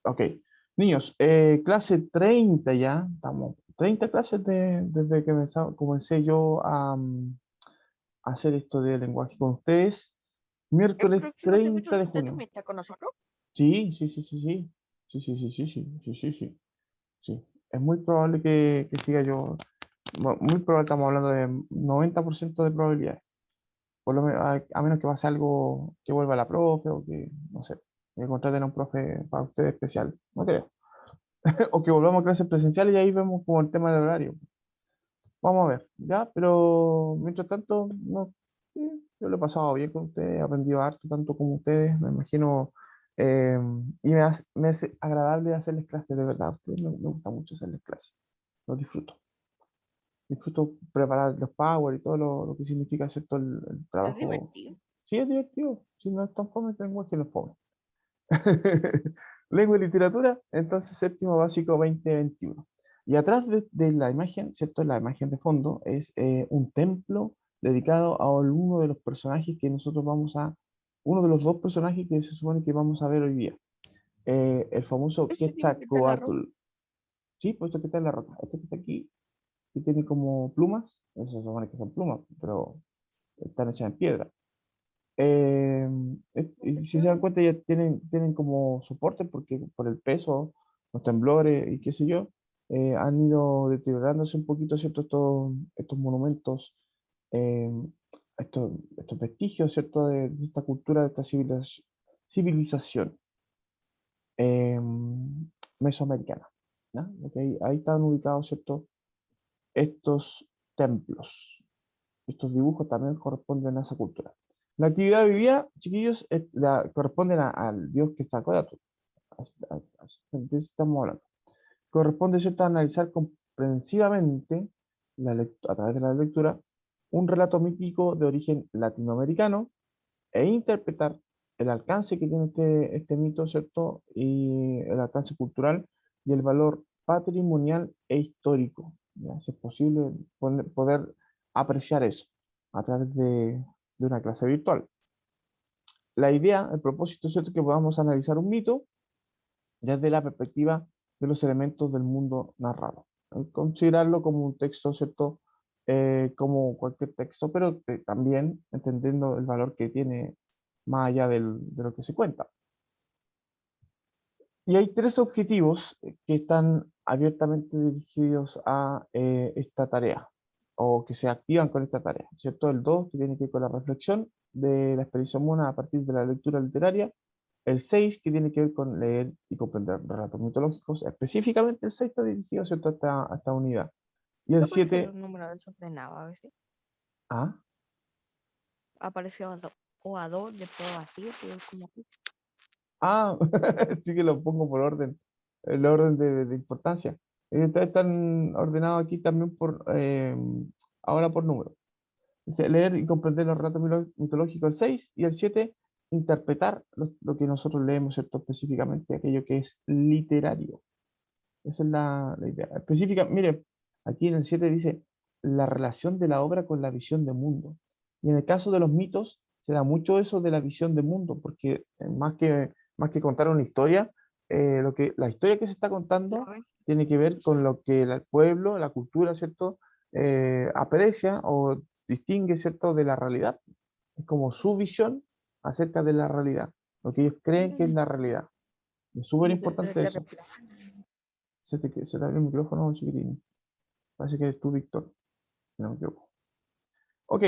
Ok. Niños, clase 30 ya, estamos. 30 clases desde que comencé yo a hacer esto de lenguaje con ustedes. ¿El Miércoles próximo semestre 30 de usted junio. también está con nosotros? Sí, sí, sí, sí, sí. Sí, sí, sí, sí, sí, sí, sí, sí. Sí. Es muy probable que siga yo. Muy probable, estamos hablando de 90% de probabilidades. Por lo menos, a menos que pase algo que vuelva la profe o que, no sé, que contraten a un profe para ustedes especial. No creo. O que volvamos a clases presenciales y ahí vemos como el tema del horario. Vamos a ver, ¿ya? Pero mientras tanto, no, sí, yo lo he pasado bien con ustedes, he aprendido harto, tanto como ustedes, me imagino, eh, y me hace agradable hacerles clases, de verdad. A ustedes me gusta mucho hacerles clases, los disfruto. Disfruto preparar los power y todo lo que significa hacer todo el Es trabajo. divertido. Sí, es divertido, si no es tan fome, el lenguaje no es fome. Lengua y literatura, entonces séptimo básico 2021. Y atrás de la imagen, ¿cierto? La imagen de fondo es un templo dedicado a uno de los personajes que nosotros uno de los dos personajes que se supone que vamos a ver hoy día. El famoso Ese mismo que está en la ropa. Quetzalcóatl. Sí, pues esto que está en la roca. Este que está aquí, que tiene como plumas, eso se supone que son plumas, pero están hechas en piedra. Eh, y si se dan cuenta, ya tienen como soporte porque por el peso, los temblores y qué sé yo, han ido deteriorándose un poquito, ¿cierto? Estos monumentos, eh, estos vestigios, ¿cierto? De esta cultura, de esta civilización eh, mesoamericana, ¿no? Ok, ahí están ubicados, ¿cierto? Estos templos. Estos dibujos también corresponden a esa cultura. La actividad de hoy día, chiquillos, corresponden al dios que está Kodato. De eso estamos hablando. Corresponde, ¿cierto?, a analizar comprensivamente, a través de la lectura, un relato mítico de origen latinoamericano e interpretar el alcance que tiene este mito, ¿cierto? Y el alcance cultural y el valor patrimonial e histórico. ¿Ya? Si es posible poder apreciar eso a través de una clase virtual. La idea, el propósito, ¿cierto?, es que podamos analizar un mito desde la perspectiva de los elementos del mundo narrado. Considerarlo como un texto, ¿cierto? Como cualquier texto, pero también entendiendo el valor que tiene más allá de lo que se cuenta. Y hay tres objetivos que están abiertamente dirigidos a esta tarea, o que se activan con esta tarea, ¿cierto? El 2 que tiene que ver con la reflexión de la experiencia humana a partir de la lectura literaria. El 6 que tiene que ver con leer y comprender relatos mitológicos. Específicamente el 6 está dirigido, ¿cierto?, a esta unidad. Y el ¿Qué aparecen los 7, números desordenados a veces? ah, Apareció o a dos, después vacío, pero como que ah, sí que lo pongo por orden, el orden de importancia. Están ordenados aquí también ahora por número. Dice, leer y comprender los relatos mitológicos el 6 y el 7 interpretar lo que nosotros leemos, ¿cierto? Específicamente aquello que es literario. Esa es la idea. Específica, mire, aquí en el 7 dice la relación de la obra con la visión de mundo. Y en el caso de los mitos, se da mucho eso de la visión de mundo, porque más que contar una historia, la historia que se está la contando ves. tiene que ver con lo que el pueblo, la cultura, ¿cierto? Aprecia o distingue, ¿cierto?, de la realidad. Es como su visión acerca de la realidad, lo que ellos creen que es la realidad. Es súper importante eso. Se te abrió el micrófono, chiquitín. Parece que eres tú, Víctor. Si no me equivoco. Ok,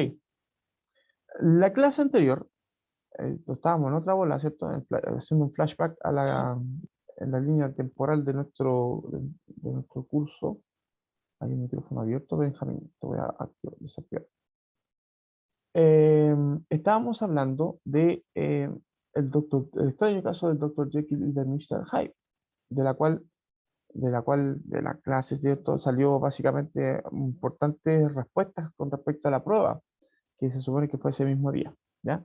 la clase anterior, estábamos en otra bola, ¿cierto? Haciendo un flashback en la línea temporal de nuestro curso. Hay un micrófono abierto, Benjamín. Te voy a desactivar. Estábamos hablando el extraño caso del Dr. Jekyll y de Mr. Hyde, de la cual de la clase, ¿cierto?, salió básicamente importantes respuestas con respecto a la prueba, que se supone que fue ese mismo día, ¿ya?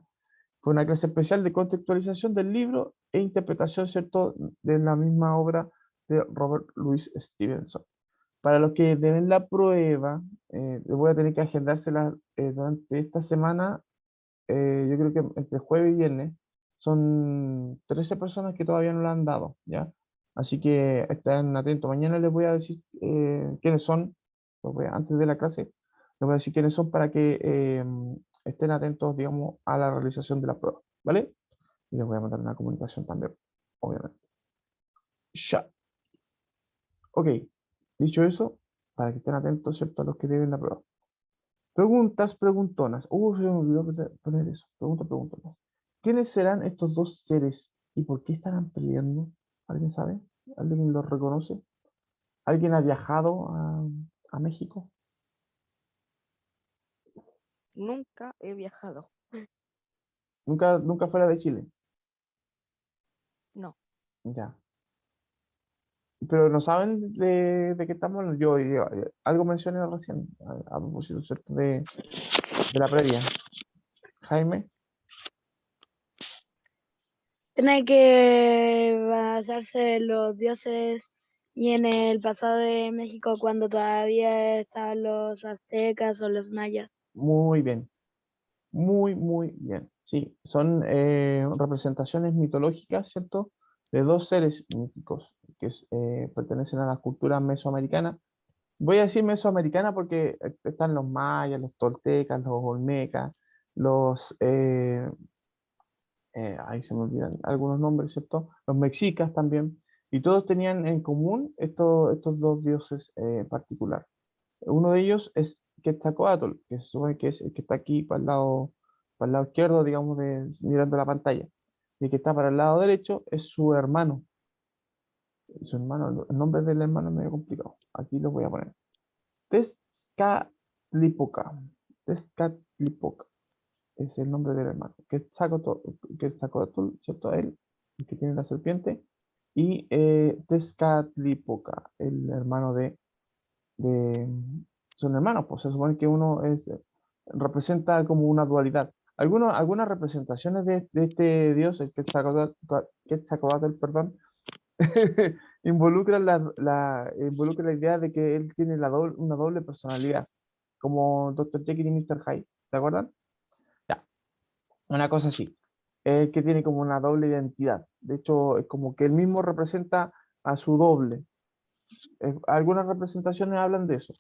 Fue una clase especial de contextualización del libro e interpretación, ¿cierto?, de la misma obra de Robert Louis Stevenson. Para los que deben la prueba, voy a tener que agendársela durante esta semana, yo creo que entre jueves y viernes, son 13 personas que todavía no la han dado, ¿ya? Así que estén atentos. Mañana les voy a decir quiénes son, antes de la clase, les voy a decir quiénes son para que estén atentos, digamos, a la realización de la prueba, ¿vale? Y les voy a mandar una comunicación también, obviamente. Ya. Ok, dicho eso, para que estén atentos, ¿cierto? A los que deben la prueba. Preguntas preguntonas. Se me olvidó poner eso. Preguntas preguntonas. ¿Quiénes serán estos dos seres y por qué estarán peleando? ¿Alguien sabe? ¿Alguien los reconoce? ¿Alguien ha viajado a México? Nunca he viajado. Nunca fuera de Chile. No. Ya. Pero no saben de qué estamos hablando. Algo mencioné recién, a propósito, ¿cierto? De la previa. Jaime, Tiene que basarse en los dioses y en el pasado de México cuando todavía estaban los aztecas o los mayas. muy bien. Muy bien. Sí, son representaciones mitológicas, ¿cierto? De dos seres míticos que pertenecen a la cultura mesoamericana. Voy a decir mesoamericana porque están los mayas, los toltecas, los olmecas, los, ahí se me olvidan algunos nombres, ¿cierto? Los mexicas también. Y todos tenían en común estos dos dioses en particular. Uno de ellos es Quetzalcóatl, que se supone que es el que está aquí para el lado izquierdo, digamos, mirando la pantalla. Y el que está para el lado derecho es su hermano. Su hermano, el nombre del hermano es medio complicado. Aquí lo voy a poner. Tezcatlipoca. Tezcatlipoca es el nombre del hermano. Quetzalcóatl, ¿cierto? Él, el que tiene la serpiente. Y Tezcatlipoca, el hermano de, son hermanos, pues se supone que uno representa como una dualidad. Algunas representaciones de este dios, el Quetzalcóatl, perdón, involucra la idea de que él tiene una doble personalidad, como Dr. Jekyll y Mr. Hyde, ¿te acuerdan? Ya, una cosa así, que tiene como una doble identidad. De hecho, es como que él mismo representa a su doble. Algunas representaciones hablan de eso.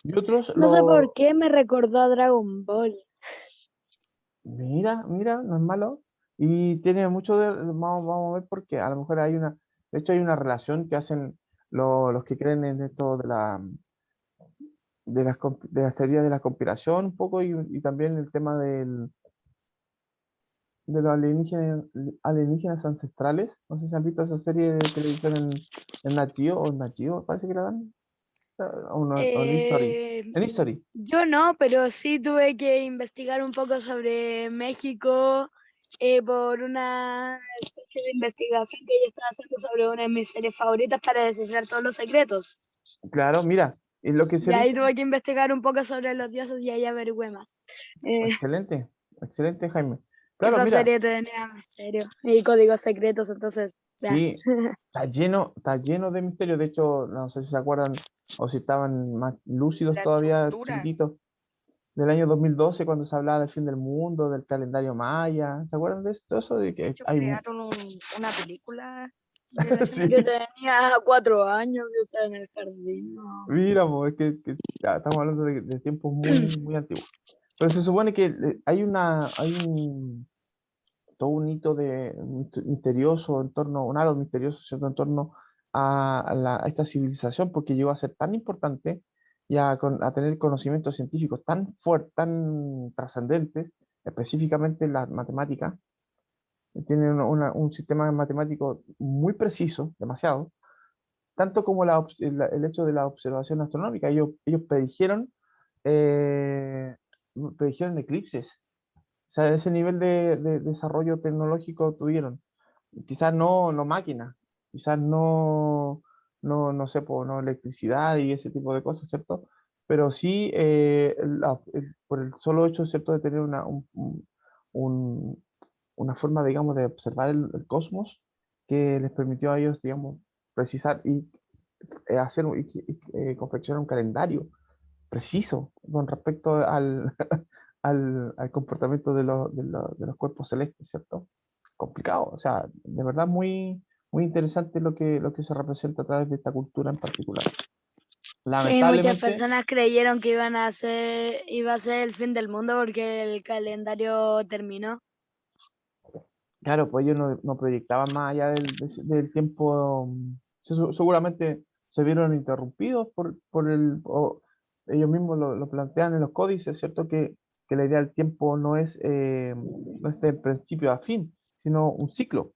Y otros No sé por lo... qué me recordó a Dragon Ball. Mira, no es malo. Y tiene mucho de... vamos a ver por qué. A lo mejor de hecho hay una relación que hacen los que creen en esto de la teoría de la conspiración un poco y también el tema de los alienígenas ancestrales. No sé si han visto esa serie de televisión en Nat Geo o Nat Geo, parece que la dan. O en History. Eh, En History. yo no, pero sí tuve que investigar un poco sobre México por una especie de investigación que yo estaba haciendo sobre una de mis series favoritas para descifrar todos los secretos. Claro, mira, y lo que se Y ahí dice. tuve que investigar un poco sobre los dioses y ahí averigüé más. Excelente, excelente, Jaime. Claro, Esa mira, serie tenía misterio y códigos secretos, entonces, ya. sí, está lleno de misterios. De hecho, no sé si se acuerdan o si estaban más lúcidos La todavía, estructura. chiquititos, del año 2012 cuando se hablaba del fin del mundo, del calendario maya. ¿Se acuerdan de esto? Eso de De que hecho, hay... crearon una película relacionada Yo Sí, tenía 4 años, yo estaba en el jardín. No. mira, pues, que ya, estamos hablando de tiempos muy antiguos. Pero se supone que hay todo un hito misterioso en torno, un halo misterioso, ¿cierto? En torno a esta civilización, porque llegó a ser tan importante y a tener conocimientos científicos tan fuertes, tan trascendentes, específicamente las matemáticas. Tienen un sistema matemático muy preciso, demasiado, tanto como el hecho de la observación astronómica. Ellos eh, predijeron eclipses. O sea, ese nivel de desarrollo tecnológico tuvieron. Quizás no máquinas, quizás no sé, no electricidad y ese tipo de cosas, ¿cierto? Pero sí, por el solo hecho, ¿cierto?, de tener un- una forma, digamos, de observar el cosmos que les permitió a ellos, digamos, precisar y confeccionar un calendario preciso con respecto al comportamiento de los cuerpos celestes, ¿cierto? Complicado, o sea, de verdad muy muy interesante lo que se representa a través de esta cultura en particular. Sí, muchas Lamentablemente, personas creyeron que iba a ser el fin del mundo porque el calendario terminó. claro, pues ellos no proyectaban más allá del tiempo, seguramente se vieron interrumpidos ellos mismos lo plantean en los códices, ¿cierto? Que la idea del tiempo no es de principio a fin, sino un ciclo,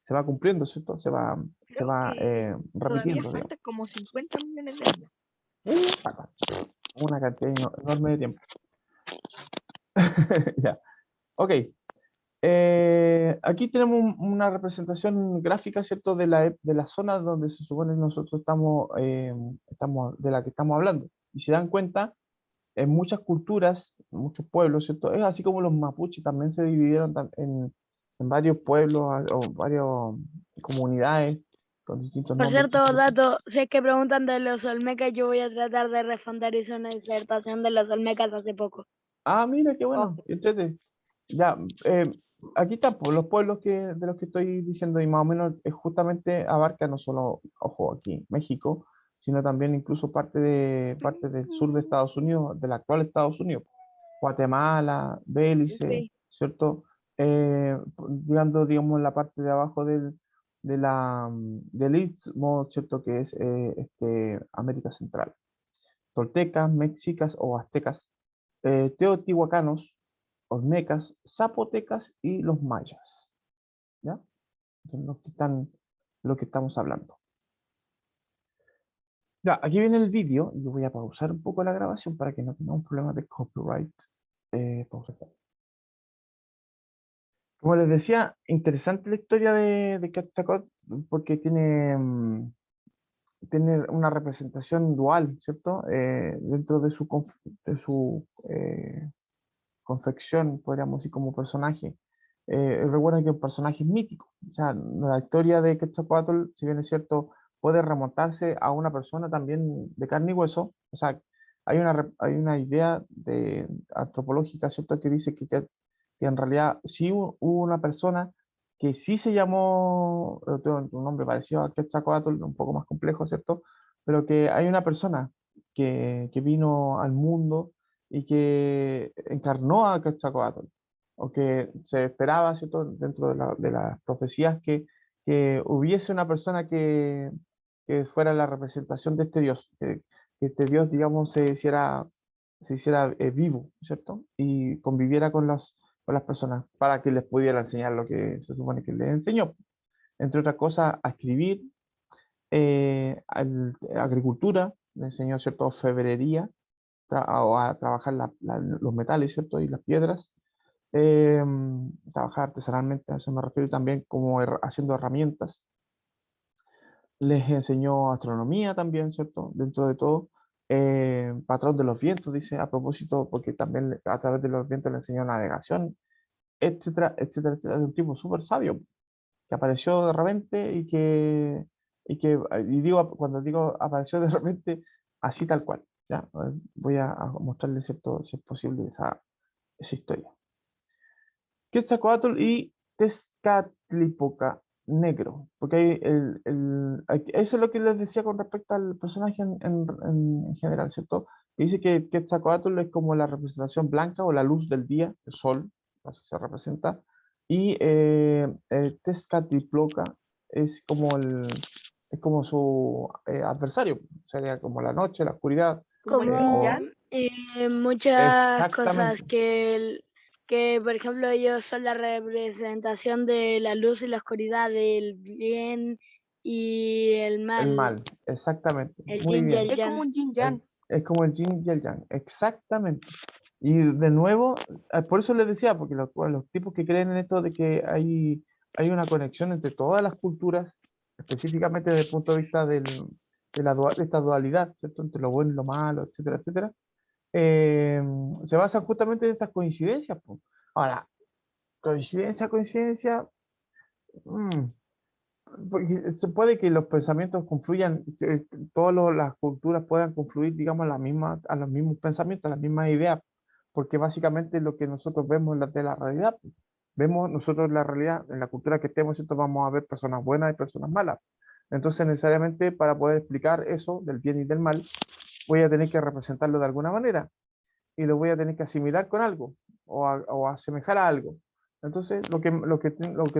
se va cumpliendo, ¿cierto? Se Creo va que todavía repitiendo, digamos. falta como 50 millones de años. Pata, una cantidad enorme de tiempo. Ya, ok. Aquí tenemos una representación gráfica, ¿cierto? De la zona donde se supone nosotros de la que estamos hablando. Y se dan cuenta, en muchas culturas, en muchos pueblos, ¿cierto? Es así como los mapuches también se dividieron en varios pueblos o varias comunidades con distintos Por nombres, por cierto, supuesto. dato, si es que preguntan de los Olmecas, yo voy a tratar de responder. Hice una disertación de los Olmecas hace poco. Ah, mira, qué Oh, bueno. Entonces, ya, aquí están pues, los pueblos de los que estoy diciendo y más o menos justamente abarca no solo, ojo, aquí México, sino también incluso parte del sur de Estados Unidos, del actual Estados Unidos, Guatemala, Belice, ok. ¿cierto? Llegando, digamos, la parte de abajo del Istmo, ¿cierto? Que es América Central. Toltecas, mexicas o aztecas, teotihuacanos, olmecas, zapotecas y los mayas. ¿Ya? Son lo que estamos hablando. Ya, aquí viene el vídeo. Yo voy a pausar un poco la grabación para que no tengamos problemas de copyright. Pausa. Como les decía, interesante la historia de Quetzalcóatl porque tiene una representación dual, ¿cierto? Dentro de su confección, podríamos decir, como personaje. Recuerden que es un personaje mítico. O sea, la historia de Quetzalcóatl, si bien es cierto, puede remontarse a una persona también de carne y hueso. O sea, hay una idea antropológica, ¿cierto?, que dice que en realidad sí hubo una persona que sí se llamó, tiene un nombre parecido a Quetzalcóatl, un poco más complejo, ¿cierto? Pero que hay una persona que vino al mundo y que encarnó a Quetzalcóatl, o que se esperaba, ¿cierto?, dentro de las profecías que hubiese una persona que fuera la representación de este Dios, que este Dios, digamos, se hiciera vivo, ¿cierto? Y conviviera con las personas para que les pudiera enseñar lo que se supone que les enseñó. Entre otras cosas, a escribir, agricultura, le enseñó, ¿cierto?, orfebrería, o a trabajar los metales, ¿cierto? Y las piedras. Eh, Trabajar artesanalmente, a eso me refiero, y también como haciendo herramientas. Les enseñó astronomía también, ¿cierto? Dentro de todo. Patrón de los vientos, dice a propósito, porque también a través de los vientos le enseñó navegación, etcétera, etcétera, etcétera. Es un tipo súper sabio que apareció de repente y digo, cuando digo apareció de repente, así tal cual. ¿Ya? Voy a mostrarles, ¿cierto? Si es posible, esa historia. Quetzalcóatl y Tezcatlipoca negro, porque eso es lo que les decía con respecto al personaje en general, ¿cierto? Y dice que Quetzalcóatl es como la representación blanca o la luz del día, el sol, así se representa, y Tezcatlipoca es como su adversario, sería como la noche, la oscuridad, Como el Yin Como Yang. muchas cosas exactamente, que, por ejemplo, ellos son la representación de la luz y la oscuridad, del bien y el el mal, mal, exactamente, el muy yin y bien. el Es como yang. un Yin Yang. Es como el yin y el yang, exactamente. Y de nuevo, por eso les decía, porque los tipos que creen en esto de que hay una conexión entre todas las culturas, específicamente desde el punto de vista de esta dualidad, ¿cierto? Entre lo bueno y lo malo, etcétera, etcétera, eh, se basan justamente en estas coincidencias, po. Ahora, coincidencia, mm, porque se puede que los pensamientos confluyan, las culturas puedan confluir, digamos, a los mismos pensamientos, a las mismas ideas, porque básicamente lo que nosotros vemos es de la realidad. vemos nosotros la realidad, en la cultura que estemos, ¿cierto? Vamos a ver personas buenas y personas malas. Entonces, necesariamente, para poder explicar eso del bien y del mal, voy a tener que representarlo de alguna manera y lo voy a tener que asimilar con algo o asemejar a algo. Entonces, lo que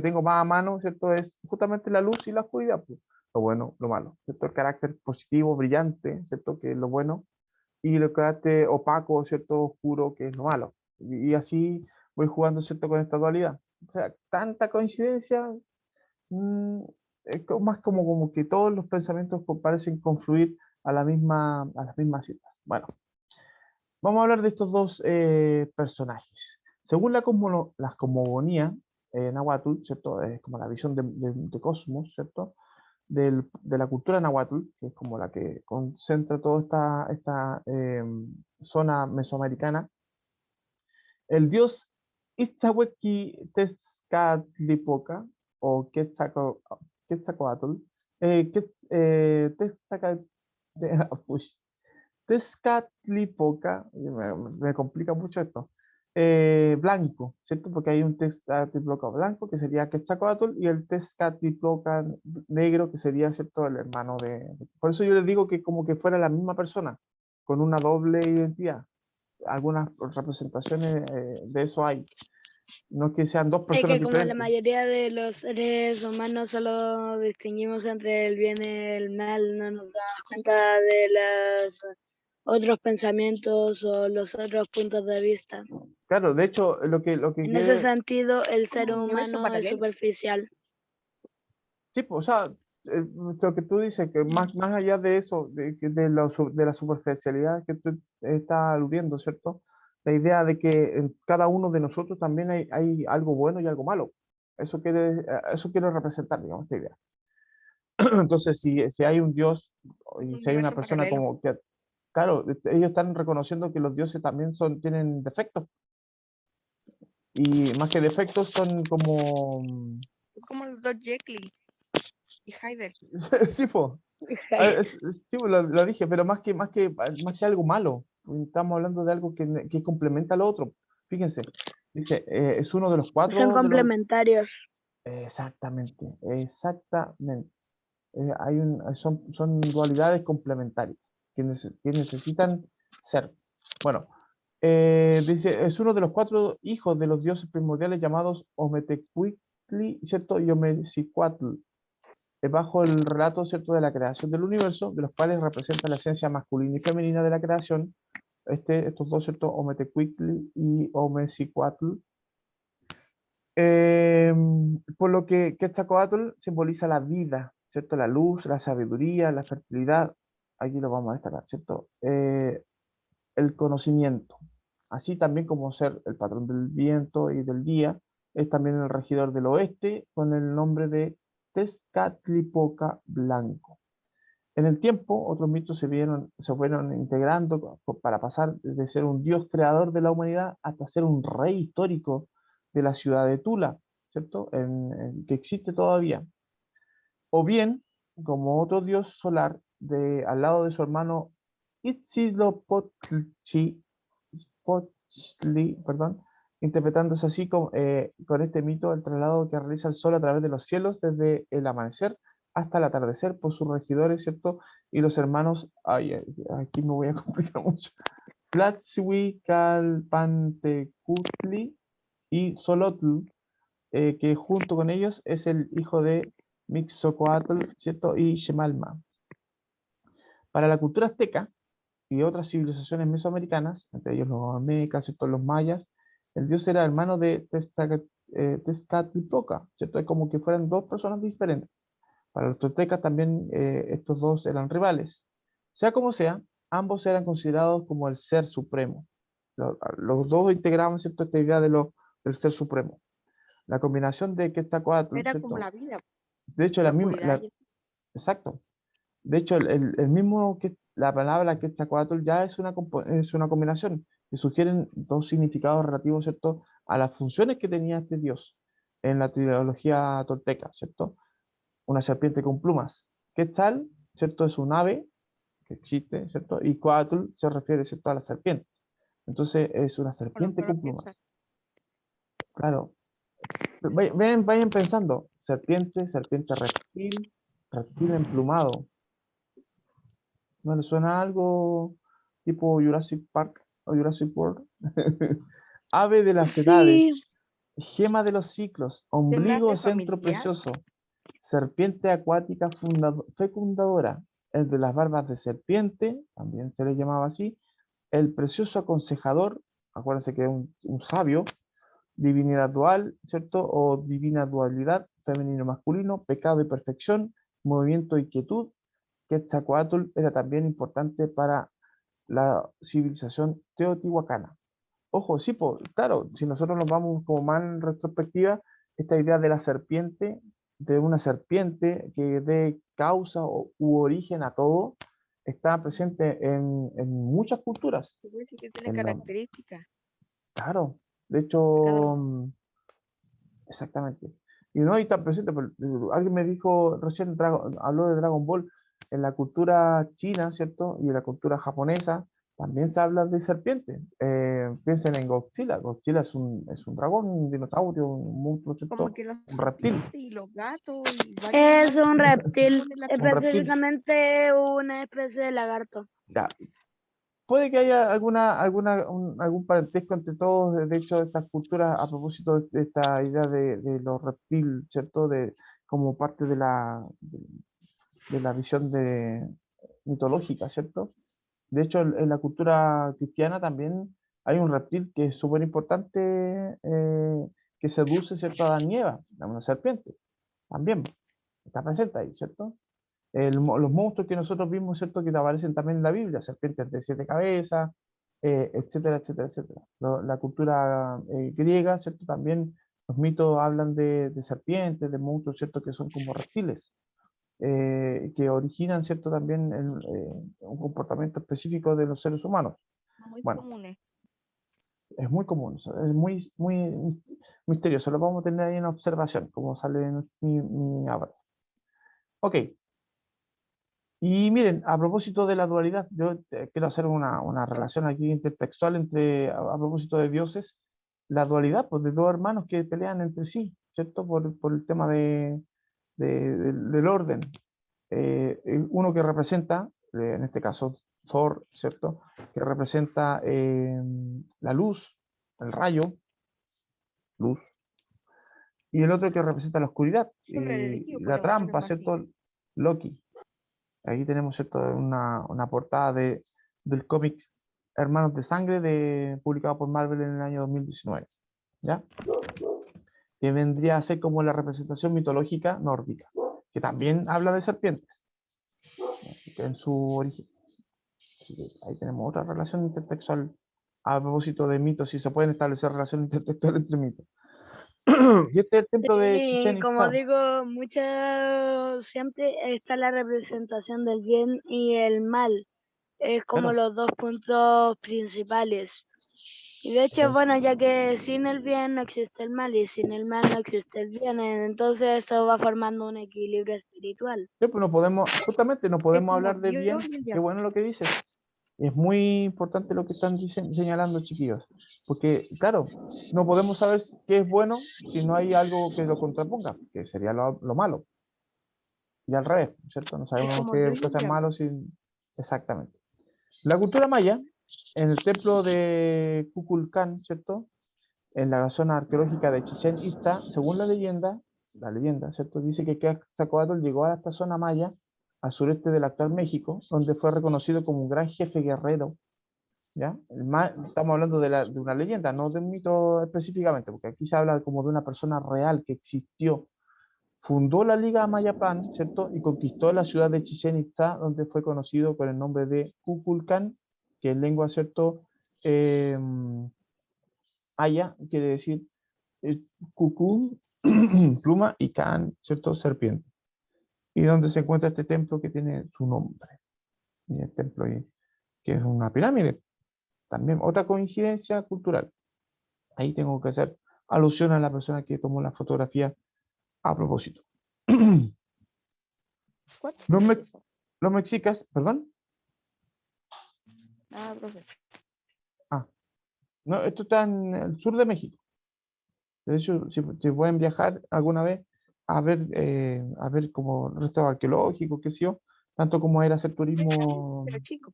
tengo más a mano, ¿cierto? Es justamente la luz y la oscuridad, pues, lo bueno, lo malo, ¿cierto? El carácter positivo, brillante, ¿cierto? Que es lo bueno, y el carácter opaco, ¿cierto? Oscuro, que es lo malo. Y así voy jugando, ¿cierto? Con esta dualidad. O sea, tanta coincidencia, mm, es más como que todos los pensamientos parecen confluir a las mismas citas. Bueno, vamos a hablar de estos dos personajes. Según la cosmogonía náhuatl, ¿cierto? Es como la visión de cosmos, ¿cierto? De la cultura náhuatl, que es como la que concentra toda esta zona mesoamericana. El dios Tezcatlipoca o Quetzalcóatl, uy, Tezcatlipoca, me complica mucho esto, blanco, ¿cierto? Porque hay un Tezcatlipoca blanco que sería Quetzalcóatl y el Tezcatlipoca negro que sería, ¿cierto? El hermano Por eso yo les digo que como que fuera la misma persona, con una doble identidad. Algunas representaciones de eso hay. No es que sean dos Es personas que como la diferentes. mayoría de los seres humanos solo distinguimos entre el bien y el mal, no nos damos cuenta de los otros pensamientos o los otros puntos de vista. Claro, de hecho, lo que En ese quiere. sentido, el ser Como un universo humano es paralelo. superficial. Sí, pues, o sea, lo que tú dices, que más allá de eso, de la superficialidad que tú estás aludiendo, ¿cierto? La idea de que en cada uno de nosotros también hay algo bueno y algo malo. Eso quiere representar, digamos, esta idea. Entonces, si hay un Dios y Un si hay una universo persona paralelo. como que, claro, ellos están reconociendo que los dioses también tienen defectos. Y más que defectos son como... Es como los dos Jekyll y Hyde. Sí, po. Sí, lo dije, pero más que algo malo. Estamos hablando de algo que complementa al otro. Fíjense, dice, es uno de los Son cuatro de los... complementarios. Exactamente. Son dualidades complementarias que necesitan ser. Bueno, dice, es uno de los cuatro hijos de los dioses primordiales llamados Ometecuhtli, ¿cierto? Y Omecicuatl, bajo el relato, ¿cierto? De la creación del universo, de los cuales representa la esencia masculina y femenina de la creación. Estos dos, ¿cierto? Ometecuhtli y Omecicuatl. Eh, por lo que Quetzalcóatl simboliza la vida, ¿cierto? La luz, la sabiduría, la fertilidad. Aquí lo vamos a destacar, ¿cierto? El conocimiento. Así también como ser el patrón del viento y del día, es también el regidor del oeste con el nombre de Tezcatlipoca Blanco. En el tiempo, otros mitos se fueron integrando para pasar de ser un dios creador de la humanidad hasta ser un rey histórico de la ciudad de Tula, ¿cierto? Que existe todavía. O bien, como otro dios solar, al lado de su hermano Huitzilopochtli, perdón, interpretándose así con este mito el traslado que realiza el sol a través de los cielos desde el amanecer hasta el atardecer por sus regidores, ¿cierto? Y los hermanos, aquí me voy a complicar mucho, Tlatzhuicalpantecutli y Solotl, que junto con ellos es el hijo de Mixcoatl, ¿cierto? Y Xemalma. Para la cultura azteca y otras civilizaciones mesoamericanas, entre ellos los olmecas, ¿cierto? Los mayas, el dios era hermano de Tezcatlipoca, ¿cierto? Es como que fueran dos personas diferentes. Para los toltecas también estos dos eran rivales. Sea como sea, ambos eran considerados como el ser supremo. Los dos integraban, ¿cierto? Esta idea del ser supremo. La combinación de Quetzalcóatl, Era como ¿cierto? la vida, De hecho, la oscuridad. exacto. De hecho, el mismo que la palabra Quetzalcóatl ya es una combinación que sugieren dos significados relativos, ¿cierto? A las funciones que tenía este dios en la teología tolteca, ¿cierto? Una serpiente con plumas. Quetzal, ¿cierto? Es un ave que existe, ¿cierto? Y Coatl se refiere, ¿cierto? A la serpiente. Entonces es una Bueno, serpiente no lo con piensas. plumas. Claro. Vayan pensando, serpiente, serpiente reptil, reptil emplumado. ¿No le suena algo tipo Jurassic Park o Jurassic World? Ave de las edades, Sí, gema de los ciclos, Se me ombligo hace o centro familiar. precioso, serpiente acuática fecundadora, el de las barbas de serpiente, también se le llamaba así, el precioso aconsejador, acuérdense que es un sabio, divinidad dual, ¿cierto? O divina dualidad, femenino masculino, pecado y perfección, movimiento y quietud. Quetzalcóatl era también importante para la civilización teotihuacana. Ojo, sí, claro, si nosotros nos vamos como más en retrospectiva, esta idea de la serpiente, de una serpiente que dé causa u origen a todo, está presente en muchas culturas. Sí, pues, sí que tiene En la- características. claro, de Cada hecho, uno. exactamente. Y no, y está presente, alguien me dijo recién, habló de Dragon Ball, en la cultura china, ¿cierto? Y en la cultura japonesa, también se habla de serpientes. Piensen en Godzilla. Godzilla es un dragón, un dinosaurio, un monstruo, Como ¿cierto? que los Un reptil. serpientes y los gatos y varios es animales un reptil, son en la es Un reptil. precisamente una especie de lagarto. Ya, puede que haya algún parentesco entre todos, de hecho, estas culturas, a propósito de esta idea de los reptiles, ¿cierto? Como parte de la visión mitológica, ¿cierto? De hecho, en la cultura cristiana también hay un reptil que es súper importante, que seduce, ¿cierto? A Adán y Eva, una serpiente, también está presente ahí, ¿cierto? Los monstruos que nosotros vimos, ¿cierto? Que aparecen también en la Biblia, serpientes de 7 cabezas, etcétera, etcétera, etcétera. La cultura griega, ¿cierto? También los mitos hablan de serpientes, de monstruos, ¿cierto? Que son como reptiles, que originan, ¿cierto? También un comportamiento específico de los seres humanos. muy Bueno, comunes. es muy común, eso, es muy, muy misterioso, lo vamos a tener ahí en observación, como sale en mi avatar. Ok, y miren, a propósito de la dualidad, yo quiero hacer una relación aquí intertextual a propósito de dioses, la dualidad, pues de dos hermanos que pelean entre sí, ¿cierto? Por el tema del orden. Uno que representa, en este caso Thor, ¿cierto? Que representa la luz, el rayo, luz, y el otro que representa la oscuridad, Sobre el elegido, y pues la le gusta trampa, más ¿cierto? Loki. Ahí tenemos, ¿cierto? Una portada del cómic Hermanos de Sangre, publicado por Marvel en el año 2019, ¿ya? Que vendría a ser como la representación mitológica nórdica, que también habla de serpientes, que en su origen. Así que ahí tenemos otra relación intertextual a propósito de mitos, si se pueden establecer relaciones intertextuales entre mitos. Y este es el templo de Chichén Sí, como Itzá. digo, siempre está la representación del bien y el mal. Es como Claro, los dos puntos principales. Y de hecho, es- bueno, ya que sin el bien no existe el mal y sin el mal no existe el bien, entonces esto va formando un equilibrio espiritual. pues no podemos, justamente no es podemos como hablar de Dios bien, y el qué diablo. bueno lo que dices. Es muy importante lo que están señalando, chiquillos, porque, claro, no podemos saber qué es bueno si no hay algo que lo contraponga, que sería lo malo, y al revés, ¿cierto? No Es sabemos como qué Dios y el cosa es diablo. malo sin. Exactamente. La cultura maya, en el templo de Kukulcán, ¿cierto? En la zona arqueológica de Chichén Itzá, según la leyenda, ¿cierto? Dice que Quetzalcóatl llegó a esta zona maya, al sureste del actual México, donde fue reconocido como un gran jefe guerrero, ¿ya? Estamos hablando de una leyenda, no de un mito específicamente, porque aquí se habla como de una persona real que existió. Fundó la Liga Amayapán, ¿cierto? Y conquistó la ciudad de Chichén Itzá, donde fue conocido con el nombre de Kukulcán, que en lengua, ¿cierto? Eh, Aya quiere decir eh, cucú, pluma, y can, ¿cierto? Serpiente. Y donde se encuentra este templo que tiene su nombre. Y el templo que es una pirámide. También otra coincidencia cultural. Ahí tengo que hacer alusión a la persona que tomó la fotografía a propósito. ¿Cuántos Los, kilómetros mex- son? los mexicas, perdón. Ah, profe. Ah, no, esto está en el sur de México. De hecho, si pueden viajar alguna vez a ver como restos arqueológicos, qué sé yo, tanto como era hacer turismo, Pero chico,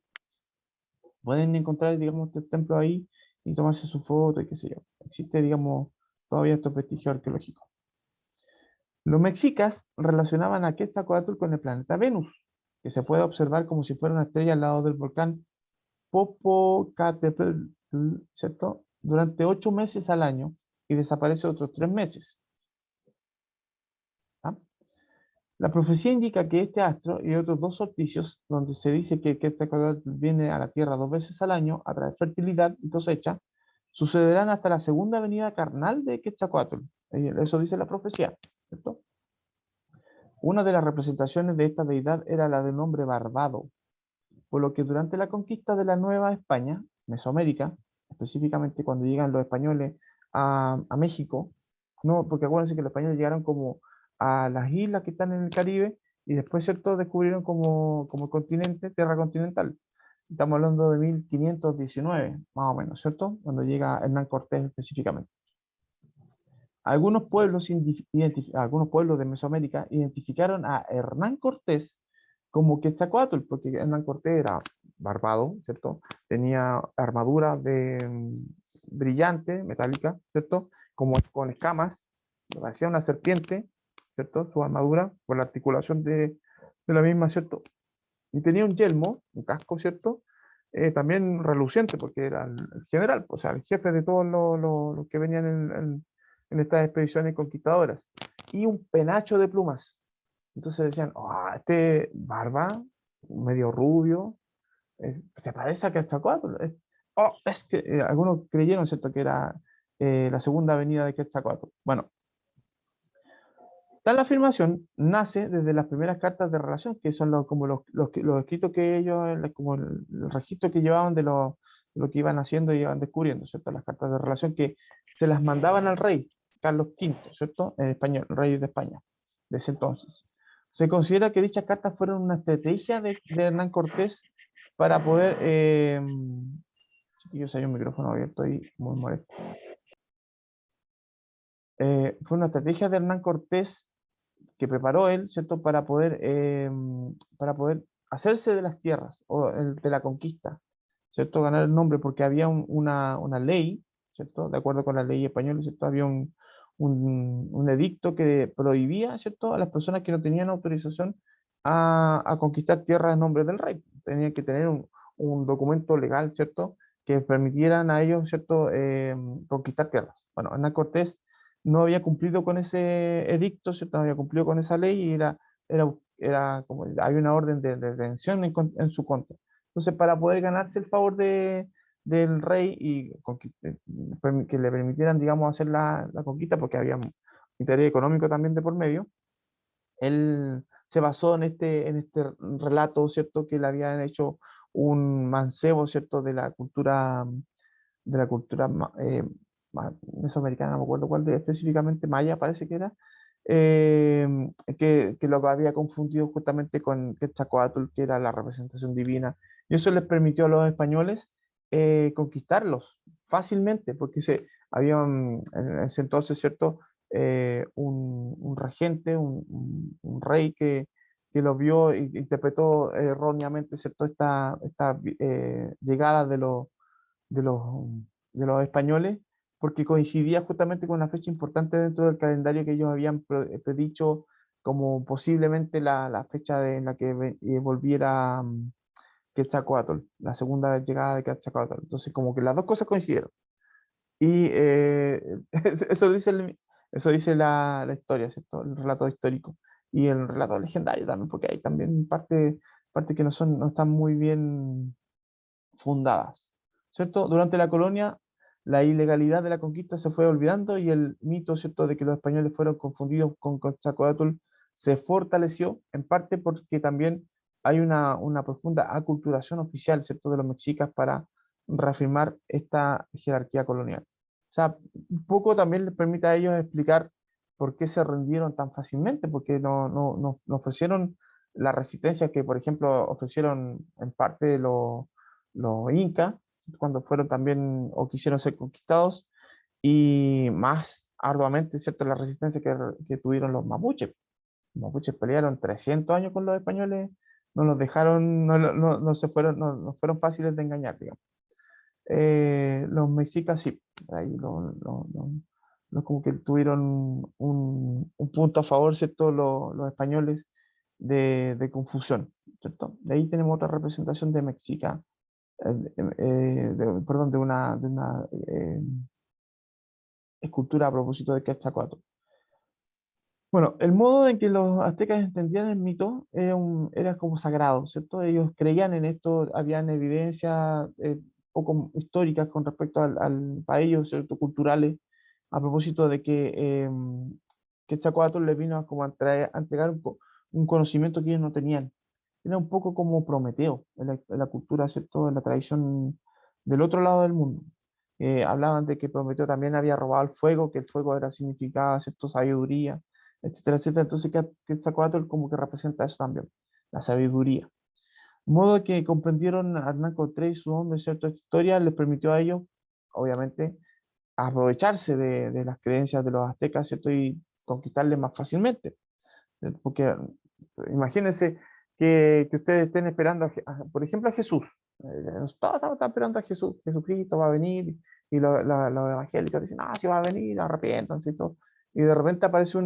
pueden encontrar, digamos, este templo ahí y tomarse su foto y qué sé yo. Existe, digamos, todavía estos vestigios arqueológicos. Los mexicas relacionaban a Quetzalcóatl con el planeta Venus, que se puede observar como si fuera una estrella al lado del volcán Popocatépetl, ¿cierto? Durante 8 meses al año y desaparece otros 3 meses. ¿Ah? La profecía indica que este astro y otros dos solsticios, donde se dice que Quetzalcóatl viene a la Tierra 2 veces al año a traer fertilidad y cosecha, sucederán hasta la segunda venida carnal de Quetzalcóatl. Eso dice la profecía, ¿cierto? Una de las representaciones de esta deidad era la del hombre barbado, por lo que durante la conquista de la Nueva España, Mesoamérica, específicamente cuando llegan los españoles a México, no, porque acuérdense que los españoles llegaron como a las islas que están en el Caribe y después, ¿cierto?, descubrieron como continente, tierra continental. Estamos hablando de 1519, más o menos, ¿cierto? Cuando llega Hernán Cortés específicamente. Algunos pueblos de Mesoamérica identificaron a Hernán Cortés como Quetzalcóatl, porque Hernán Cortés era barbado, ¿cierto? Tenía armadura brillante, metálica, ¿cierto? Como con escamas, parecía una serpiente, ¿cierto? Su armadura, con la articulación de la misma, ¿cierto? Y tenía un yelmo, un casco, ¿cierto? También reluciente, porque era el general, o sea, el jefe de todos los que venían en estas expediciones conquistadoras. Y un penacho de plumas. Entonces decían, este barba, medio rubio, se parece a Quetzalcóatl. Es que algunos creyeron, ¿cierto?, que era la segunda venida de Quetzalcóatl. Bueno, tal afirmación nace desde las primeras cartas de relación, que son como los escritos que ellos, como el registro que llevaban de lo que iban haciendo y iban descubriendo, ¿cierto? Las cartas de relación que se las mandaban al rey, Carlos V, ¿cierto? En español, rey de España, de ese entonces. Se considera que dichas cartas fueron una estrategia de Hernán Cortés para poder... chiquillos, hay un micrófono abierto ahí, muy molesto. Fue una estrategia de Hernán Cortés que preparó él, ¿cierto? Para poder hacerse de las tierras o de la conquista, ¿cierto? Ganar el nombre, porque había una ley, ¿cierto? De acuerdo con la ley española, ¿cierto? Había un edicto que prohibía, ¿cierto? A las personas que no tenían autorización a conquistar tierras en nombre del rey. Tenían que tener un documento legal, ¿cierto? Que permitieran a ellos, ¿cierto? Conquistar tierras. Bueno, Hernán Cortés no había cumplido con ese edicto, ¿cierto? No había cumplido con esa ley y era como, hay una orden de detención en su contra. Entonces, para poder ganarse el favor del rey y que le permitieran, digamos, hacer la conquista, porque había un interés económico también de por medio, él se basó en este relato, ¿cierto?, que le habían hecho un mancebo, ¿cierto?, de la cultura mesoamericana, no me acuerdo cuál específicamente, maya parece que era, eh, que lo había confundido justamente con Quetzalcóatl, que era la representación divina, y eso les permitió a los españoles conquistarlos fácilmente, porque en ese entonces, ¿cierto? Un regente, un rey que lo vio e interpretó erróneamente, ¿cierto? Esta llegada de los, de los españoles, porque coincidía justamente con una fecha importante dentro del calendario que ellos habían predicho como posiblemente la fecha en la que volviera Quetzalcóatl, la segunda llegada de Quetzalcóatl. Entonces, como que las dos cosas coincidieron. Y eso dice la historia, ¿cierto? El relato histórico y el relato legendario también, porque hay también parte que no están muy bien fundadas, ¿cierto? Durante la colonia, la ilegalidad de la conquista se fue olvidando y el mito, ¿cierto?, de que los españoles fueron confundidos con Quetzalcóatl se fortaleció, en parte porque también hay una profunda aculturación oficial, ¿cierto?, de los mexicas para reafirmar esta jerarquía colonial. O sea, un poco también les permite a ellos explicar por qué se rindieron tan fácilmente, porque no ofrecieron la resistencia que, por ejemplo, ofrecieron en parte los incas, cuando fueron también o quisieron ser conquistados, y más arduamente, ¿cierto?, la resistencia que tuvieron los mapuches. Los mapuches pelearon 300 años con los españoles, no los dejaron, no se fueron, no fueron fáciles de engañar, digamos. Los mexicas sí, ahí como que tuvieron un punto a favor, ¿cierto? Los españoles de confusión, ¿cierto? De ahí tenemos otra representación de Mexica, perdón, de una escultura a propósito de Quetzalcóatl. Bueno, el modo en que los aztecas entendían el mito era como sagrado, ¿cierto? Ellos creían en esto, habían evidencias poco históricas con respecto para ellos, ¿cierto? Culturales, a propósito de que Quetzalcóatl les vino a, como a entregar un conocimiento que ellos no tenían. Era un poco como Prometeo en la cultura, ¿cierto? En la tradición del otro lado del mundo. Hablaban de que Prometeo también había robado el fuego, que el fuego era significaba, ¿cierto? Sabiduría, etcétera, etcétera. Entonces, Quetzalcóatl como que representa eso también, la sabiduría. De modo que comprendieron a Hernán Cortés y su hombre, ¿cierto? Esta historia les permitió a ellos, obviamente, aprovecharse de las creencias de los aztecas, ¿cierto? Y conquistarles más fácilmente. Porque imagínense que ustedes estén esperando, por ejemplo, a Jesús. Todos estamos esperando a Jesús, Jesucristo va a venir, y los evangélicos dicen, ah, sí va a venir, arrepiéntanse y todo. Y de repente aparece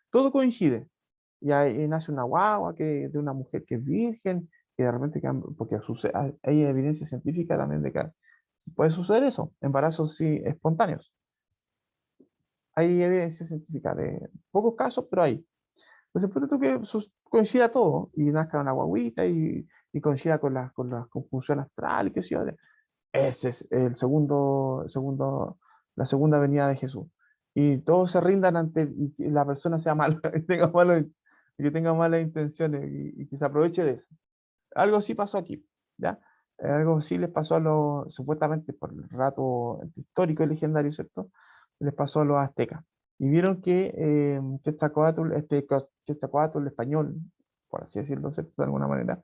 todo coincide. Y ahí nace una guagua de una mujer que es virgen, y de repente, porque hay evidencia científica también de que puede suceder eso, embarazos sí espontáneos. Hay evidencia científica de pocos casos, pero hay. Entonces, por tú que coincida todo y nazca una guaguita y coincida con la conjunción astral y qué sé yo. Ese es la segunda venida de Jesús. Y todos se rindan ante y la persona sea mala, que tenga malas intenciones y que se aproveche de eso. Algo sí pasó aquí, ¿ya? Algo sí les pasó supuestamente por el rato histórico y legendario, ¿cierto? Les pasó a los aztecas. Y vieron que Quetzalcóatl, el español, por así decirlo, ¿cierto? De alguna manera,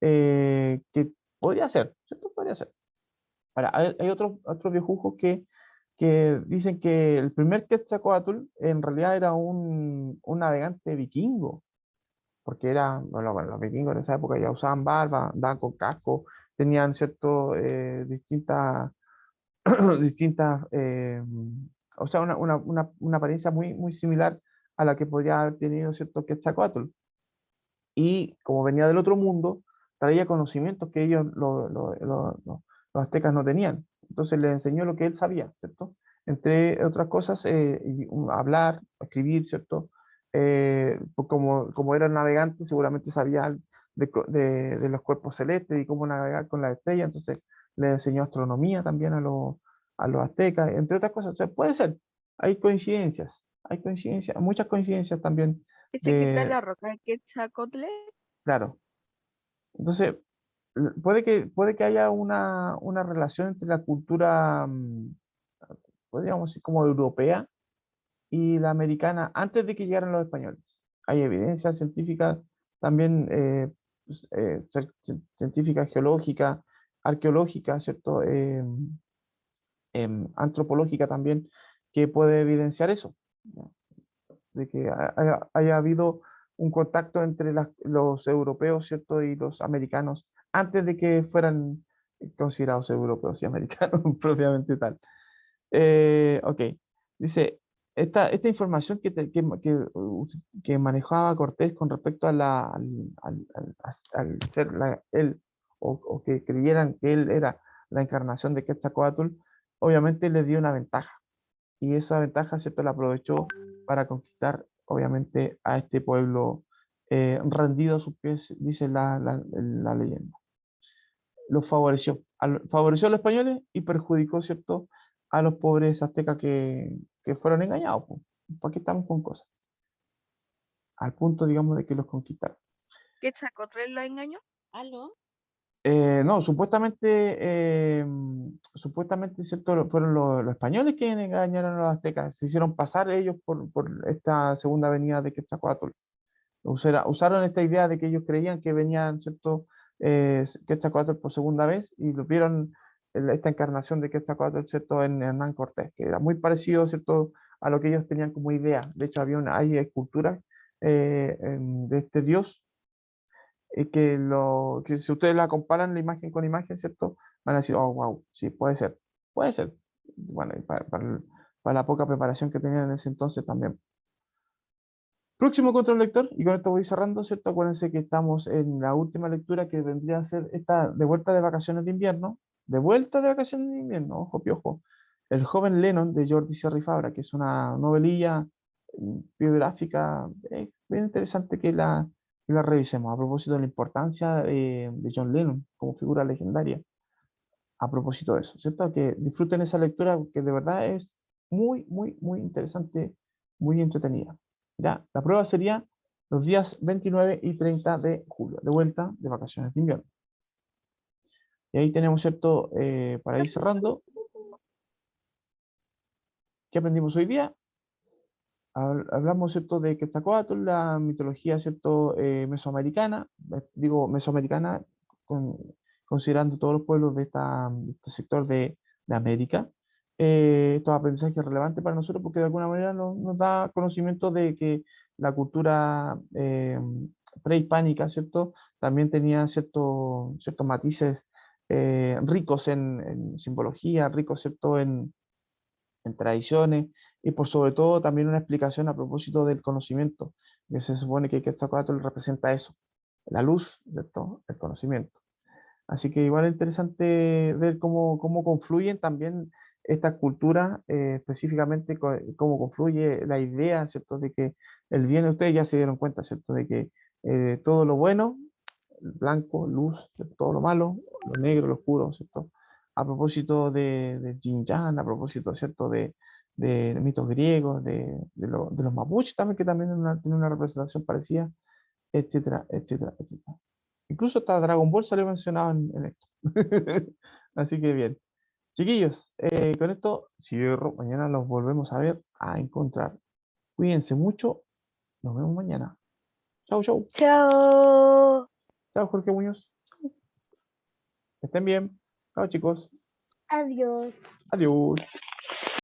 que podría ser, ¿cierto? Podría ser. Ahora, hay otros viejujos que dicen que el primer Quetzalcóatl en realidad era un navegante vikingo, porque bueno, los vikingos en esa época ya usaban barba, andaban con casco, tenían cierto, distintas, o sea, una apariencia muy, muy similar a la que podría haber tenido cierto Quetzalcóatl. Y como venía del otro mundo, traía conocimientos que ellos, los aztecas, no tenían. Entonces les enseñó lo que él sabía, ¿cierto? Entre otras cosas, hablar, escribir, ¿cierto? Pues como era navegante, seguramente sabía de los cuerpos celestes y cómo navegar con las estrellas, entonces le enseñó astronomía también a los aztecas, entre otras cosas. O sea, puede ser, hay coincidencias, muchas coincidencias también Ese que está en de, la roca de Quetzalcóatl. claro. Entonces, puede que haya una relación entre la cultura, podríamos decir, como europea y la americana antes de que llegaran los españoles. Hay evidencia científica también, pues, científica, geológica, arqueológica, ¿cierto? Antropológica también, que puede evidenciar eso, ¿no? De que haya habido un contacto entre los europeos, ¿cierto? Y los americanos antes de que fueran considerados europeos y americanos propiamente tal. Ok, dice, esta información que manejaba Cortés con respecto al ser él, o que creyeran que él era la encarnación de Quetzalcóatl, obviamente le dio una ventaja. Y esa ventaja, ¿cierto?, la aprovechó para conquistar, obviamente, a este pueblo rendido a sus pies, dice la leyenda. Los favoreció a los españoles y perjudicó, ¿cierto?, a los pobres aztecas que fueron engañados, pues. ¿Para qué estamos con cosas? Al punto, digamos, de que los conquistaron. ¿Quetzalcóatl lo engañó? ¿Aló? No, supuestamente, ¿cierto? Fueron los españoles quienes engañaron a los aztecas, se hicieron pasar ellos por esta segunda venida de Quetzalcóatl. Usaron esta idea de que ellos creían que venían, ¿cierto? Quetzalcóatl por segunda vez y lo vieron esta encarnación de Quetzalcóatl, ¿cierto? En Hernán Cortés, que era muy parecido, ¿cierto? A lo que ellos tenían como idea. De hecho, hay esculturas de este dios que si ustedes la comparan la imagen con imagen, ¿cierto? Van a decir, oh, wow, sí, puede ser, puede ser. Bueno, y para la poca preparación que tenían en ese entonces también. Próximo control lector, y con esto voy cerrando, ¿cierto? Acuérdense que estamos en la última lectura que vendría a ser esta de vuelta de vacaciones de invierno. De vuelta de vacaciones de invierno, ojo piojo. El joven Lennon de Jordi Serri Fabra, que es una novelilla biográfica bien interesante que la revisemos a propósito de la importancia de John Lennon como figura legendaria. A propósito de eso, ¿cierto? Que disfruten esa lectura que de verdad es muy, muy, muy interesante, muy entretenida. Ya, la prueba sería los días 29 y 30 de julio, de vuelta de vacaciones de invierno. Y ahí tenemos, ¿cierto? Para ir cerrando, ¿qué aprendimos hoy día? Hablamos, ¿cierto? De Quetzalcóatl, la mitología, ¿cierto? Mesoamericana, digo mesoamericana, con- considerando todos los pueblos de este sector de América. Estos aprendizajes relevantes para nosotros porque de alguna manera nos da conocimiento de que la cultura prehispánica, ¿cierto? También tenía ciertos matices ricos en simbología, ricos, ¿cierto? En tradiciones y por sobre todo también una explicación a propósito del conocimiento, que se supone que Quetzalcóatl representa eso, la luz, ¿cierto? El conocimiento. Así que igual es interesante ver cómo confluyen también estas culturas, específicamente cómo confluye la idea, ¿cierto? De que el bien, ustedes ya se dieron cuenta, ¿cierto? De que todo lo bueno, el blanco, luz, ¿cierto? Todo lo malo, lo negro, lo oscuro, ¿cierto? A propósito de Yin Yang, a propósito, ¿cierto? De mitos griegos, de los mapuches también, que también tienen una representación parecida, etcétera, etcétera, etcétera. Incluso hasta Dragon Ball salió mencionado en esto. Así que bien. Chiquillos, con esto cierro. Mañana los volvemos a ver, a encontrar. Cuídense mucho. Nos vemos mañana. Chau, chau. Chao. Chao, Jorge Muñoz. Que estén bien. Chao, chicos. Adiós. Adiós.